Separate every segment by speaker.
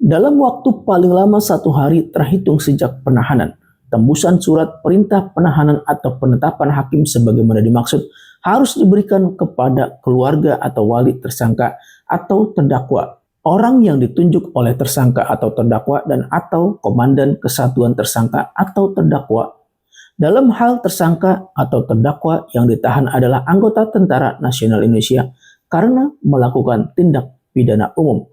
Speaker 1: dalam waktu paling lama 1 hari terhitung sejak penahanan. Tembusan surat perintah penahanan atau penetapan hakim sebagaimana dimaksud harus diberikan kepada keluarga atau wali tersangka atau terdakwa, orang yang ditunjuk oleh tersangka atau terdakwa dan atau komandan kesatuan tersangka atau terdakwa. Dalam hal tersangka atau terdakwa yang ditahan adalah anggota Tentara Nasional Indonesia karena melakukan tindak pidana umum.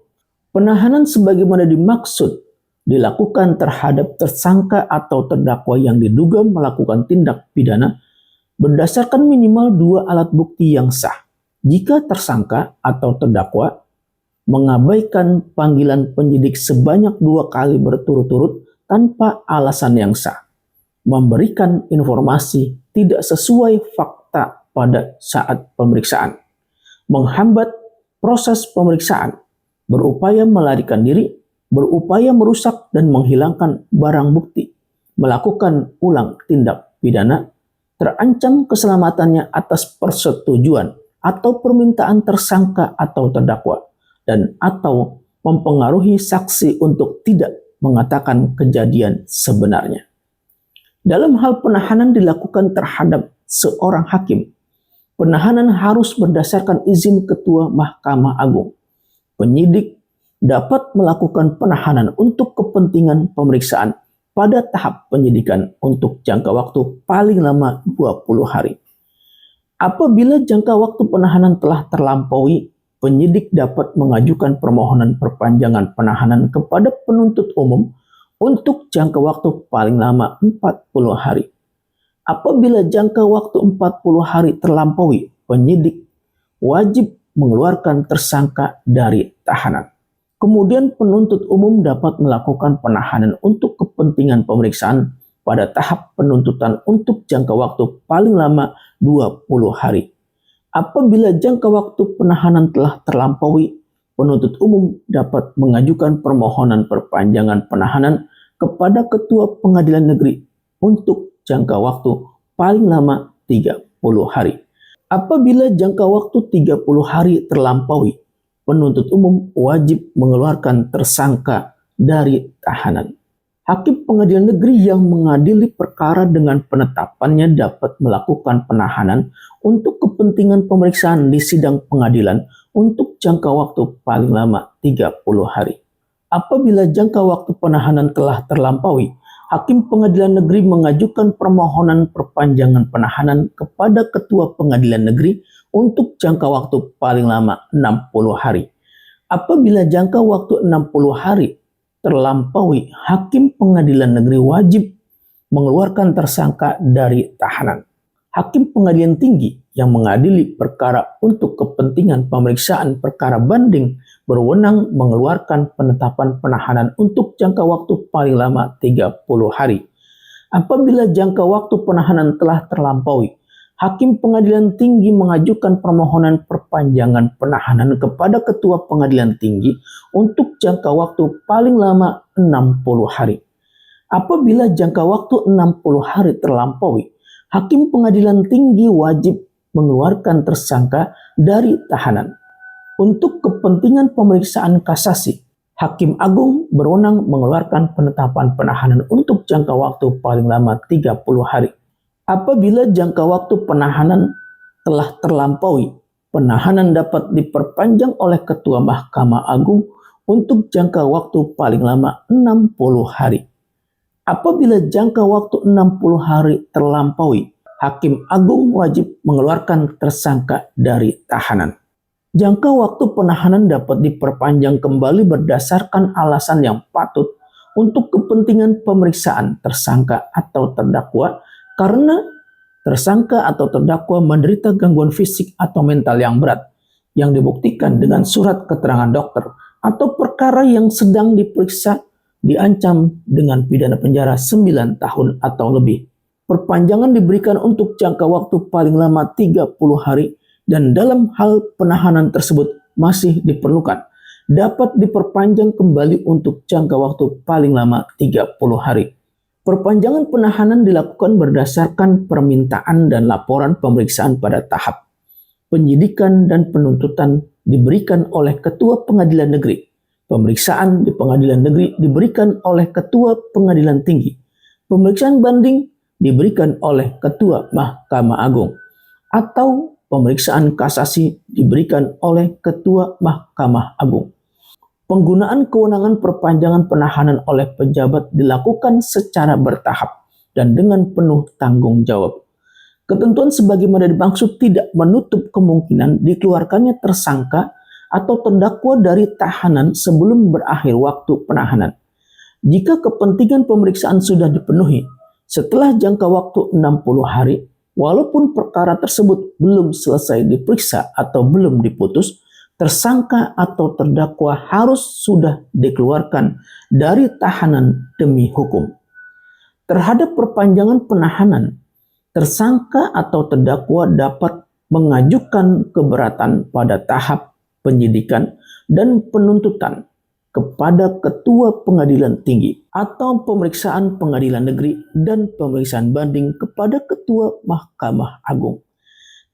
Speaker 1: Penahanan sebagaimana dimaksud dilakukan terhadap tersangka atau terdakwa yang diduga melakukan tindak pidana berdasarkan minimal 2 alat bukti yang sah. Jika tersangka atau terdakwa mengabaikan panggilan penyidik sebanyak 2 kali berturut-turut tanpa alasan yang sah, memberikan informasi tidak sesuai fakta pada saat pemeriksaan, menghambat proses pemeriksaan, berupaya melarikan diri, berupaya merusak dan menghilangkan barang bukti, melakukan ulang tindak pidana, terancam keselamatannya atas persetujuan atau permintaan tersangka atau terdakwa, dan atau mempengaruhi saksi untuk tidak mengatakan kejadian sebenarnya. Dalam hal penahanan dilakukan terhadap seorang hakim, penahanan harus berdasarkan izin Ketua Mahkamah Agung. Penyidik dapat melakukan penahanan untuk kepentingan pemeriksaan pada tahap penyidikan untuk jangka waktu paling lama 20 hari. Apabila jangka waktu penahanan telah terlampaui, penyidik dapat mengajukan permohonan perpanjangan penahanan kepada penuntut umum untuk jangka waktu paling lama 40 hari. Apabila jangka waktu 40 hari terlampaui, penyidik wajib mengeluarkan tersangka dari tahanan. Kemudian penuntut umum dapat melakukan penahanan untuk kepentingan pemeriksaan pada tahap penuntutan untuk jangka waktu paling lama 20 hari. Apabila jangka waktu penahanan telah terlampaui, penuntut umum dapat mengajukan permohonan perpanjangan penahanan kepada Ketua Pengadilan Negeri untuk jangka waktu paling lama 30 hari. Apabila jangka waktu 30 hari terlampaui, penuntut umum wajib mengeluarkan tersangka dari tahanan. Hakim pengadilan negeri yang mengadili perkara dengan penetapannya dapat melakukan penahanan untuk kepentingan pemeriksaan di sidang pengadilan untuk jangka waktu paling lama 30 hari. Apabila jangka waktu penahanan telah terlampaui, Hakim Pengadilan Negeri mengajukan permohonan perpanjangan penahanan kepada Ketua Pengadilan Negeri untuk jangka waktu paling lama 60 hari. Apabila jangka waktu 60 hari terlampaui, Hakim Pengadilan Negeri wajib mengeluarkan tersangka dari tahanan. Hakim Pengadilan Tinggi yang mengadili perkara untuk kepentingan pemeriksaan perkara banding berwenang mengeluarkan penetapan penahanan untuk jangka waktu paling lama 30 hari. Apabila jangka waktu penahanan telah terlampaui, Hakim Pengadilan Tinggi mengajukan permohonan perpanjangan penahanan kepada Ketua Pengadilan Tinggi untuk jangka waktu paling lama 60 hari. Apabila jangka waktu 60 hari terlampaui, Hakim Pengadilan Tinggi wajib mengeluarkan tersangka dari tahanan. Untuk kepentingan pemeriksaan kasasi, Hakim Agung berwenang mengeluarkan penetapan penahanan untuk jangka waktu paling lama 30 hari. Apabila jangka waktu penahanan telah terlampaui, penahanan dapat diperpanjang oleh Ketua Mahkamah Agung untuk jangka waktu paling lama 60 hari. Apabila jangka waktu 60 hari terlampaui, Hakim Agung wajib mengeluarkan tersangka dari tahanan. Jangka waktu penahanan dapat diperpanjang kembali berdasarkan alasan yang patut untuk kepentingan pemeriksaan tersangka atau terdakwa karena tersangka atau terdakwa menderita gangguan fisik atau mental yang berat yang dibuktikan dengan surat keterangan dokter atau perkara yang sedang diperiksa diancam dengan pidana penjara 9 tahun atau lebih. Perpanjangan diberikan untuk jangka waktu paling lama 30 hari dan dalam hal penahanan tersebut masih diperlukan, dapat diperpanjang kembali untuk jangka waktu paling lama 30 hari. Perpanjangan penahanan dilakukan berdasarkan permintaan dan laporan pemeriksaan pada tahap penyidikan dan penuntutan diberikan oleh Ketua Pengadilan Negeri. Pemeriksaan di pengadilan negeri diberikan oleh Ketua Pengadilan Tinggi. Pemeriksaan banding diberikan oleh Ketua Mahkamah Agung. Atau pemeriksaan kasasi diberikan oleh Ketua Mahkamah Agung. Penggunaan kewenangan perpanjangan penahanan oleh pejabat dilakukan secara bertahap dan dengan penuh tanggung jawab. Ketentuan sebagaimana dimaksud tidak menutup kemungkinan dikeluarkannya tersangka atau terdakwa dari tahanan sebelum berakhir waktu penahanan. Jika kepentingan pemeriksaan sudah dipenuhi setelah jangka waktu 60 hari, walaupun perkara tersebut belum selesai diperiksa atau belum diputus, tersangka atau terdakwa harus sudah dikeluarkan dari tahanan demi hukum. Terhadap perpanjangan penahanan, tersangka atau terdakwa dapat mengajukan keberatan pada tahap penyidikan dan penuntutan kepada Ketua Pengadilan Tinggi atau pemeriksaan Pengadilan Negeri dan pemeriksaan banding kepada Ketua Mahkamah Agung.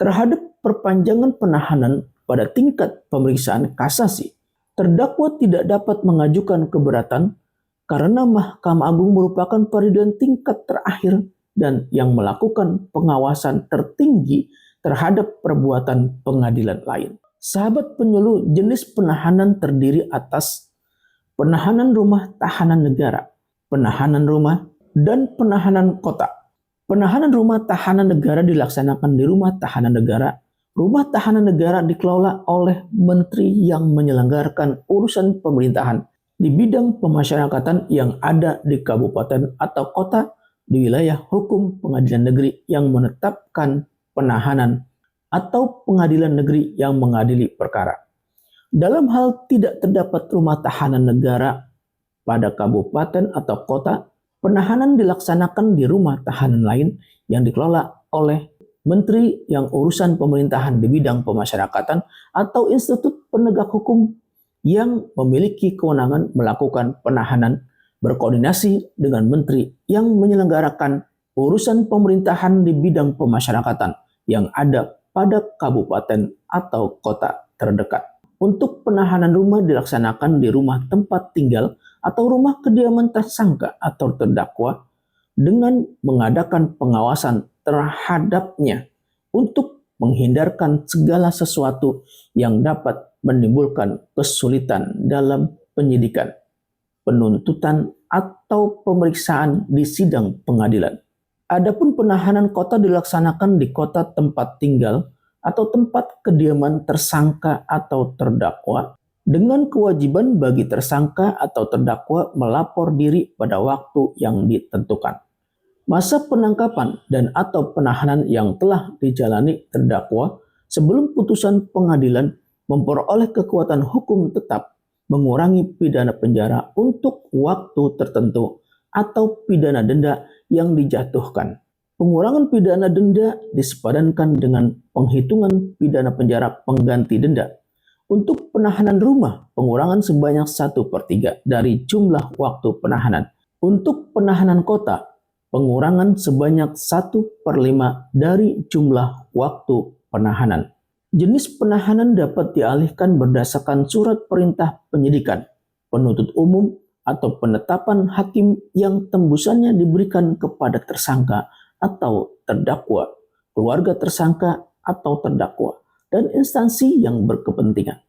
Speaker 1: Terhadap perpanjangan penahanan pada tingkat pemeriksaan kasasi, terdakwa tidak dapat mengajukan keberatan karena Mahkamah Agung merupakan peradilan tingkat terakhir dan yang melakukan pengawasan tertinggi terhadap perbuatan pengadilan lain. Sahabat penyuluh, jenis penahanan terdiri atas penahanan rumah tahanan negara, penahanan rumah, dan penahanan kota. Penahanan rumah tahanan negara dilaksanakan di rumah tahanan negara. Rumah tahanan negara dikelola oleh menteri yang menyelenggarakan urusan pemerintahan di bidang pemasyarakatan yang ada di kabupaten atau kota di wilayah hukum pengadilan negeri yang menetapkan penahanan atau pengadilan negeri yang mengadili perkara. Dalam hal tidak terdapat rumah tahanan negara pada kabupaten atau kota, penahanan dilaksanakan di rumah tahanan lain yang dikelola oleh menteri yang urusan pemerintahan di bidang pemasyarakatan atau institut penegak hukum yang memiliki kewenangan melakukan penahanan berkoordinasi dengan menteri yang menyelenggarakan urusan pemerintahan di bidang pemasyarakatan yang ada pada kabupaten atau kota terdekat. Untuk penahanan rumah dilaksanakan di rumah tempat tinggal atau rumah kediaman tersangka atau terdakwa dengan mengadakan pengawasan terhadapnya untuk menghindarkan segala sesuatu yang dapat menimbulkan kesulitan dalam penyidikan, penuntutan, atau pemeriksaan di sidang pengadilan. Adapun penahanan kota dilaksanakan di kota tempat tinggal atau tempat kediaman tersangka atau terdakwa dengan kewajiban bagi tersangka atau terdakwa melapor diri pada waktu yang ditentukan. Masa penangkapan dan atau penahanan yang telah dijalani terdakwa sebelum putusan pengadilan memperoleh kekuatan hukum tetap mengurangi pidana penjara untuk waktu tertentu atau pidana denda yang dijatuhkan. Pengurangan pidana denda disepadankan dengan penghitungan pidana penjara pengganti denda. Untuk penahanan rumah, pengurangan sebanyak 1/3 dari jumlah waktu penahanan. Untuk penahanan kota, pengurangan sebanyak 1/5 dari jumlah waktu penahanan. Jenis penahanan dapat dialihkan berdasarkan surat perintah penyidikan, penuntut umum, atau penetapan hakim yang tembusannya diberikan kepada tersangka atau terdakwa, keluarga tersangka atau terdakwa, dan instansi yang berkepentingan.